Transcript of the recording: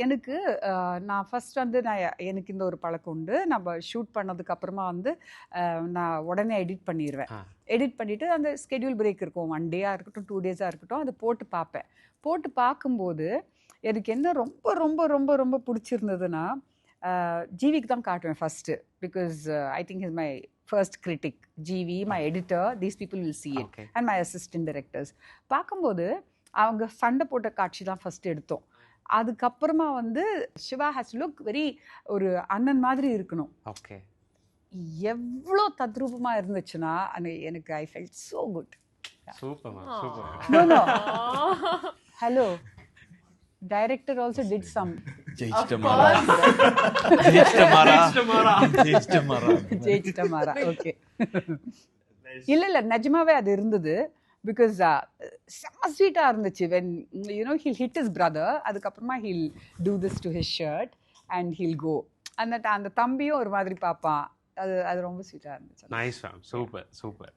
எனக்கு நான் ஃபர்ஸ்ட் வந்து எனக்கு இந்த ஒரு பழக்கம் உண்டு. நம்ம ஷூட் பண்ணதுக்கு அப்புறமா வந்து நான் உடனே எடிட் பண்ணிடுவேன். எடிட் பண்ணிவிட்டு அந்த ஸ்கெடியூல் பிரேக் இருக்கும், 1 டேயாக இருக்கட்டும் 2 டேஸாக இருக்கட்டும், அதை போட்டு பார்ப்பேன். போட்டு பார்க்கும்போது எனக்கு என்ன ரொம்ப ரொம்ப ரொம்ப ரொம்ப பிடிச்சிருந்ததுன்னா, ஜிவிக்கு தான் காட்டுவேன் first. Because I think is my first critic. GV, my editor, these people will see it, and my assistant directors. பார்க்கும்போது அவங்க சண்டை போட்ட காட்சி தான் ஃபஸ்ட்டு எடுத்தோம். அதுக்கப்புறமா வந்து சிவா ஹேஸ் லுக் வெரி ஒரு அண்ணன் மாதிரி இருக்கணும். ஓகே, எவ்வளோ தத்ரூபமாக இருந்துச்சுன்னா எனக்கு I felt so good. Super super. No no hello, director also did some Jeichtamara. Okay. இல்ல நிஜமாவே அது இருந்தது. பிகாஸ் செம்ம ஸ்வீட்டாக இருந்துச்சு. When he'll hit his brother, அதுக்கப்புறமா he'll do this to his shirt and he'll go. அந்த தம்பியும் ஒரு மாதிரி பார்ப்பான். அது ரொம்ப ஸ்வீட்டாக இருந்துச்சு. Nice ma'am, super super.